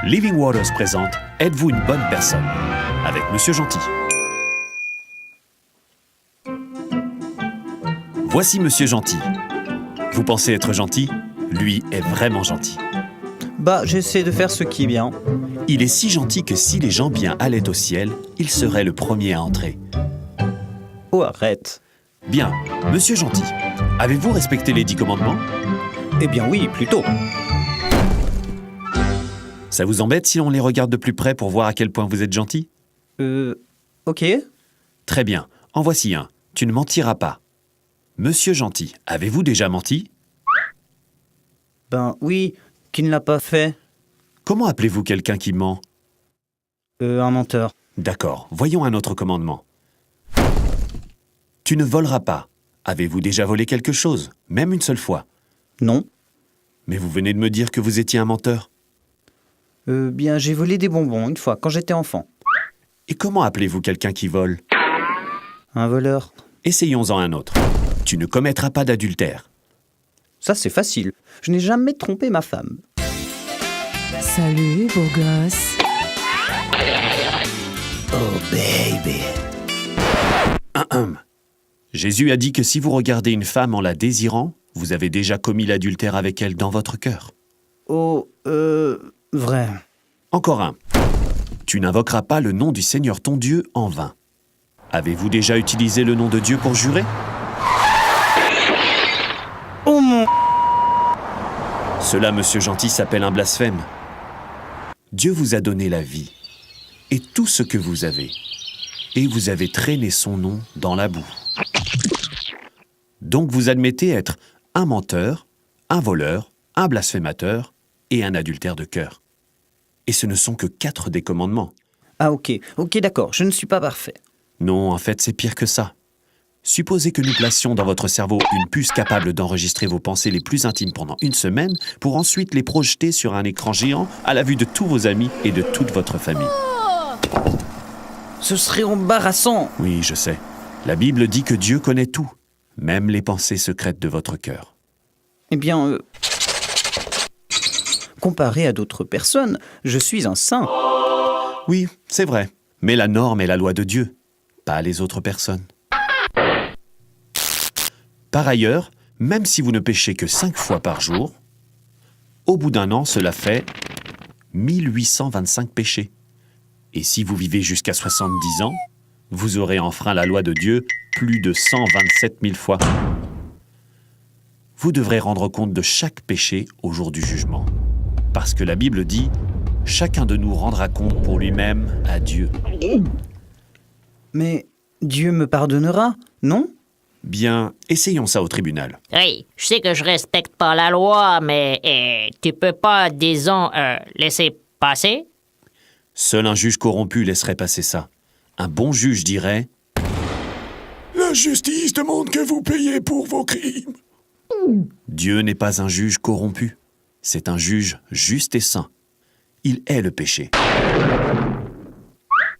Living Waters présente Êtes-vous une bonne personne avec Monsieur Gentil. Voici Monsieur Gentil. Vous pensez être gentil? Lui est vraiment gentil. J'essaie de faire ce qui est bien. Il est si gentil que si les gens bien allaient au ciel, il serait le premier à entrer. Oh, arrête. Bien, Monsieur Gentil, avez-vous respecté les 10 commandements? Eh bien oui, plutôt. Ça vous embête si on les regarde de plus près pour voir à quel point vous êtes gentil? Ok. Très bien, en voici un. Tu ne mentiras pas. Monsieur Gentil, avez-vous déjà menti? Oui, qui ne l'a pas fait? Comment appelez-vous quelqu'un qui ment? Un menteur. D'accord, voyons un autre commandement. Tu ne voleras pas. Avez-vous déjà volé quelque chose, même une seule fois? Non. Mais vous venez de me dire que vous étiez un menteur. J'ai volé des bonbons une fois, quand j'étais enfant. Et comment appelez-vous quelqu'un qui vole? Un voleur. Essayons-en un autre. Tu ne commettras pas d'adultère. Ça, c'est facile. Je n'ai jamais trompé ma femme. Salut, beau gosse. Oh, baby. Jésus a dit que si vous regardez une femme en la désirant, vous avez déjà commis l'adultère avec elle dans votre cœur. Oh, vrai. Encore un. Tu n'invoqueras pas le nom du Seigneur ton Dieu en vain. Avez-vous déjà utilisé le nom de Dieu pour jurer? Oh mon... Cela, Monsieur Gentil, s'appelle un blasphème. Dieu vous a donné la vie et tout ce que vous avez, et vous avez traîné son nom dans la boue. Donc vous admettez être un menteur, un voleur, un blasphémateur et un adultère de cœur. Et ce ne sont que 4 des commandements. Ah ok, d'accord, je ne suis pas parfait. Non, en fait, c'est pire que ça. Supposez que nous placions dans votre cerveau une puce capable d'enregistrer vos pensées les plus intimes pendant une semaine pour ensuite les projeter sur un écran géant à la vue de tous vos amis et de toute votre famille. Ce serait embarrassant. Oui, je sais. La Bible dit que Dieu connaît tout, même les pensées secrètes de votre cœur. Eh bien, comparé à d'autres personnes, je suis un saint. Oui, c'est vrai. Mais la norme est la loi de Dieu, pas les autres personnes. Par ailleurs, même si vous ne péchez que 5 fois par jour, au bout d'un an, cela fait 1825 péchés. Et si vous vivez jusqu'à 70 ans, vous aurez enfreint la loi de Dieu plus de 127 000 fois. Vous devrez rendre compte de chaque péché au jour du jugement. Parce que la Bible dit « Chacun de nous rendra compte pour lui-même à Dieu ». Mais Dieu me pardonnera, non? Bien, essayons ça au tribunal. Oui, je sais que je respecte pas la loi, mais tu peux pas, disons, laisser passer? Seul un juge corrompu laisserait passer ça. Un bon juge dirait « La justice demande que vous payiez pour vos crimes. » Dieu n'est pas un juge corrompu. C'est un juge juste et saint. Il hait le péché.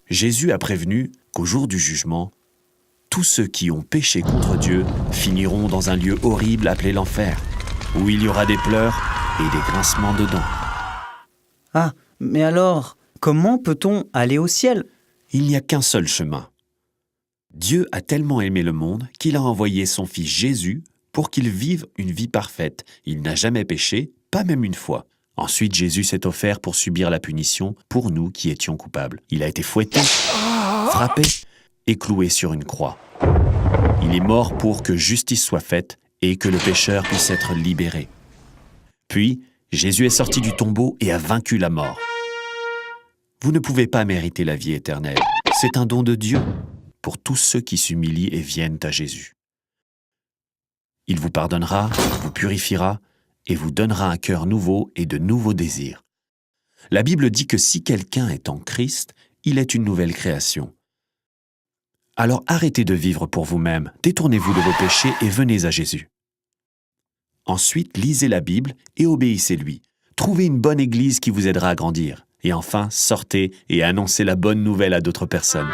Jésus a prévenu qu'au jour du jugement, tous ceux qui ont péché contre Dieu finiront dans un lieu horrible appelé l'enfer, où il y aura des pleurs et des grincements de dents. Ah, mais alors, comment peut-on aller au ciel? Il n'y a qu'un seul chemin. Dieu a tellement aimé le monde qu'il a envoyé son Fils Jésus pour qu'il vive une vie parfaite. Il n'a jamais péché, pas même une fois. Ensuite, Jésus s'est offert pour subir la punition pour nous qui étions coupables. Il a été fouetté, frappé et cloué sur une croix. Il est mort pour que justice soit faite et que le pécheur puisse être libéré. Puis, Jésus est sorti du tombeau et a vaincu la mort. Vous ne pouvez pas mériter la vie éternelle. C'est un don de Dieu pour tous ceux qui s'humilient et viennent à Jésus. Il vous pardonnera, vous purifiera et vous donnera un cœur nouveau et de nouveaux désirs. La Bible dit que si quelqu'un est en Christ, il est une nouvelle création. Alors arrêtez de vivre pour vous-même, détournez-vous de vos péchés et venez à Jésus. Ensuite, lisez la Bible et obéissez-lui. Trouvez une bonne église qui vous aidera à grandir. Et enfin, sortez et annoncez la bonne nouvelle à d'autres personnes.